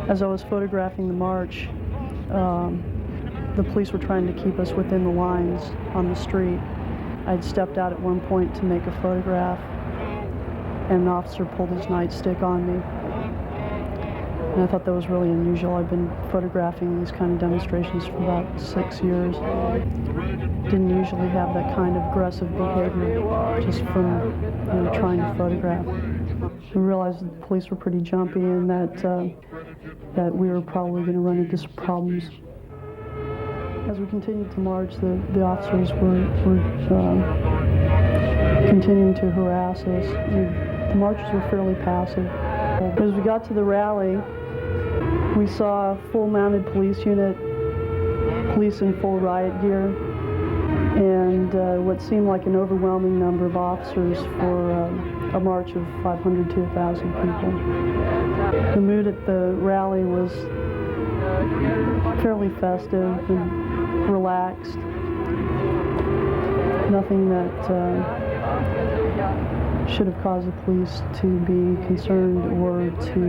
As I was photographing the march, the police were trying to keep us within the lines on the street. I'd stepped out at one point to make a photograph, and an officer pulled his nightstick on me. And I thought that was really unusual. I've been photographing these kind of demonstrations for about 6 years. Didn't usually have that kind of aggressive behavior just from trying to photograph. We realized that the police were pretty jumpy and that we were probably going to run into some problems. As we continued to march, the officers were continuing to harass us. The marchers were fairly passive. As we got to the rally, we saw a full mounted police unit, police in full riot gear, and what seemed like an overwhelming number of officers for a march of 500 to 1,000 people. The mood at the rally was fairly festive and relaxed. Nothing that should have caused the police to be concerned or to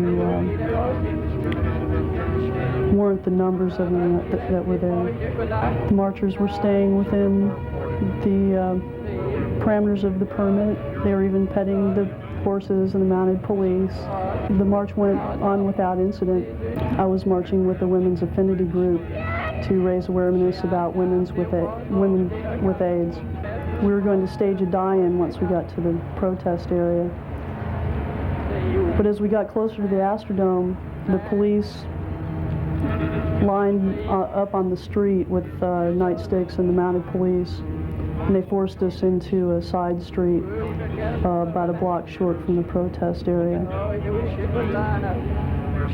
warrant the numbers of them that were there. The marchers were staying within the parameters of the permit. They were even petting the horses and the mounted police. The march went on without incident. I was marching with the Women's Affinity Group to raise awareness about women with AIDS. We were going to stage a die-in once we got to the protest area. But as we got closer to the Astrodome, the police lined up on the street with nightsticks and the mounted police, and they forced us into a side street about a block short from the protest area.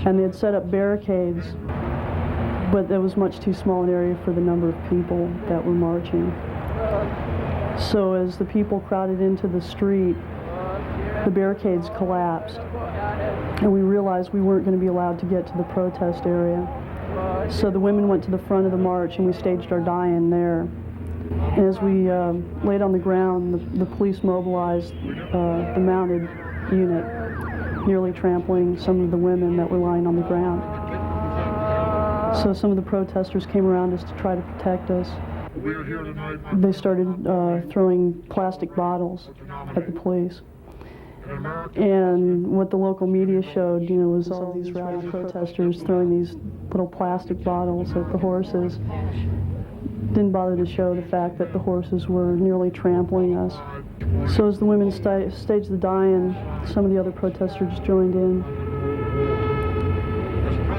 And they had set up barricades, but there was much too small an area for the number of people that were marching. So as the people crowded into the street, the barricades collapsed, and we realized we weren't going to be allowed to get to the protest area. So the women went to the front of the march, and we staged our die-in there. And as we laid on the ground, the police mobilized the mounted unit, nearly trampling some of the women that were lying on the ground. So some of the protesters came around us to try to protect us. They started throwing plastic bottles at the police. And what the local media showed, was all these rowdy protesters throwing these little plastic bottles at the horses. Didn't bother to show the fact that the horses were nearly trampling us. So as the women staged the die-in, some of the other protesters joined in.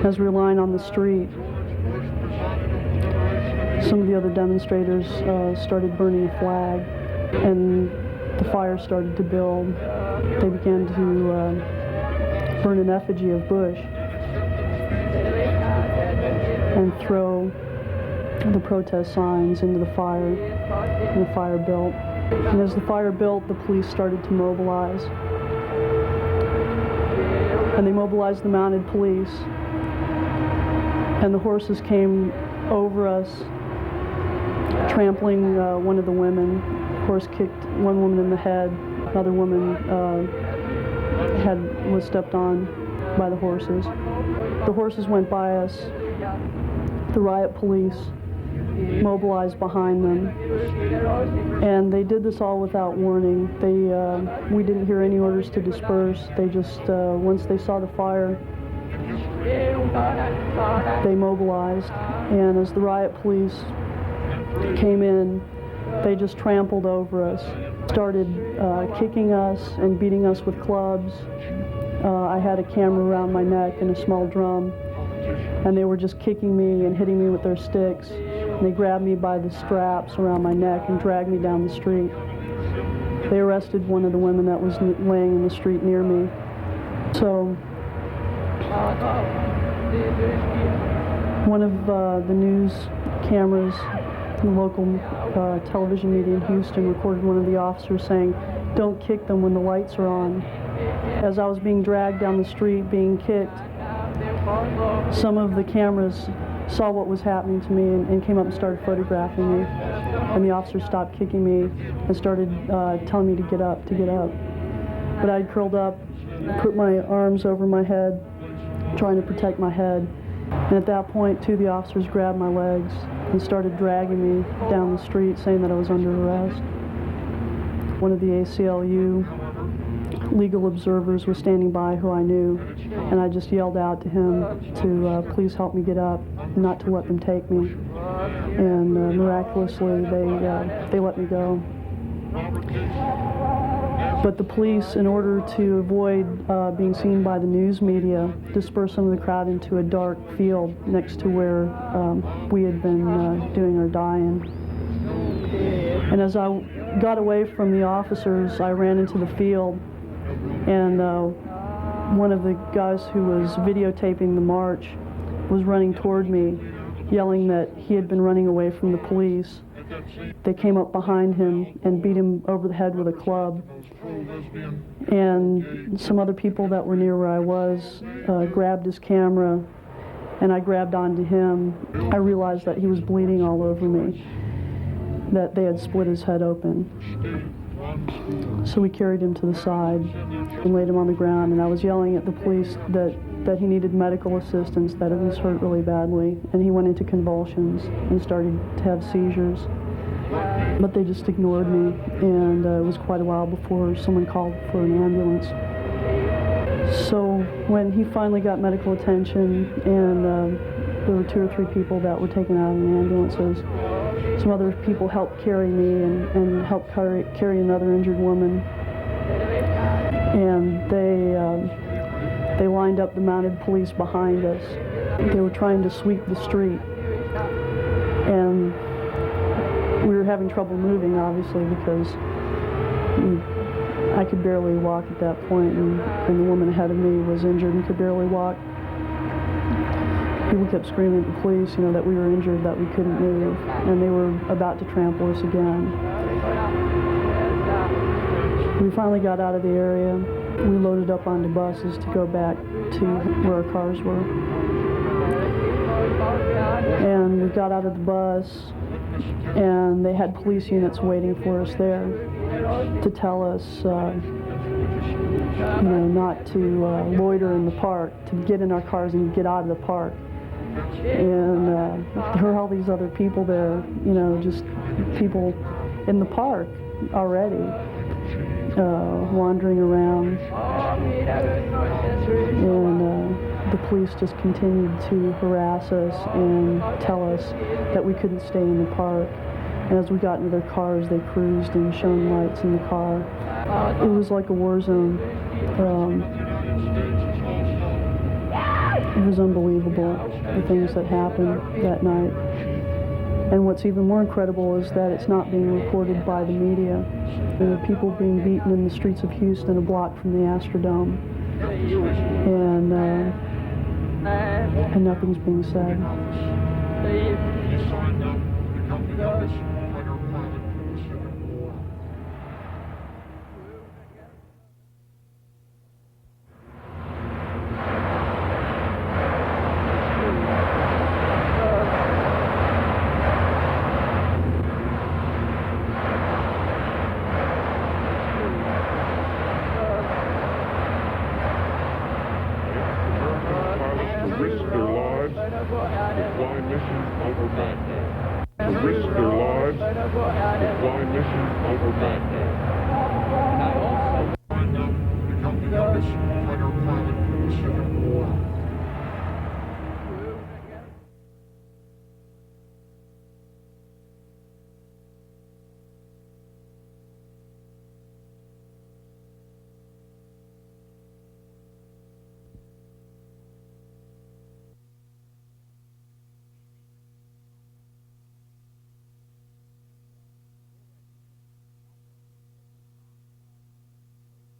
As we were lying on the street, some of the other demonstrators started burning a flag, and the fire started to build. They began to burn an effigy of Bush and throw the protest signs into the fire, and the fire built. And as the fire built, the police started to mobilize. And they mobilized the mounted police, and the horses came over us, trampling one of the women. The horse kicked one woman in the head. Another woman was stepped on by the horses. The horses went by us. The riot police mobilized behind them, and they did this all without warning. We didn't hear any orders to disperse. They just, once they saw the fire, they mobilized, and as the riot police came in, they just trampled over us, started kicking us and beating us with clubs. I had a camera around my neck and a small drum, and they were just kicking me and hitting me with their sticks. And they grabbed me by the straps around my neck and dragged me down the street. They arrested one of the women that was laying in the street near me. So one of the news cameras, the local television media in Houston, recorded one of the officers saying, "Don't kick them when the lights are on." As I was being dragged down the street, being kicked, some of the cameras saw what was happening to me and came up and started photographing me. And the officer stopped kicking me and started telling me to get up, to get up. But I'd curled up, put my arms over my head, trying to protect my head. And at that point, two of the officers grabbed my legs and started dragging me down the street, saying that I was under arrest. One of the ACLU legal observers was standing by, who I knew, and I just yelled out to him to please help me get up, not to let them take me. And miraculously, they let me go. But the police, in order to avoid being seen by the news media, dispersed some of the crowd into a dark field next to where we had been doing our die-in. And as I got away from the officers, I ran into the field, and one of the guys who was videotaping the march was running toward me, yelling that he had been running away from the police. They came up behind him and beat him over the head with a club. And some other people that were near where I was grabbed his camera, and I grabbed onto him. I realized that he was bleeding all over me, that they had split his head open. So we carried him to the side and laid him on the ground, and I was yelling at the police that he needed medical assistance, that he was hurt really badly, and he went into convulsions and started to have seizures. But they just ignored me, and it was quite a while before someone called for an ambulance. So when he finally got medical attention, and there were 2 or 3 people that were taken out in ambulances, some other people helped carry me and helped carry another injured woman. And they lined up the mounted police behind us. They were trying to sweep the street. And we were having trouble moving, obviously, because I could barely walk at that point, and the woman ahead of me was injured and could barely walk. People kept screaming at the police, that we were injured, that we couldn't move, and they were about to trample us again. We finally got out of the area. We loaded up onto buses to go back to where our cars were. And we got out of the bus, and they had police units waiting for us there to tell us, not to loiter in the park, to get in our cars and get out of the park. And there were all these other people there, just people in the park already, wandering around. And the police just continued to harass us and tell us that we couldn't stay in the park. And as we got into their cars, they cruised and shone lights in the car. It was like a war zone. It was unbelievable, the things that happened that night. And what's even more incredible is that it's not being reported by the media. There are people being beaten in the streets of Houston, a block from the Astrodome, and nothing's being said. Risk their lives to fly mission over Baghdad. To risk their lives to fly mission over Baghdad.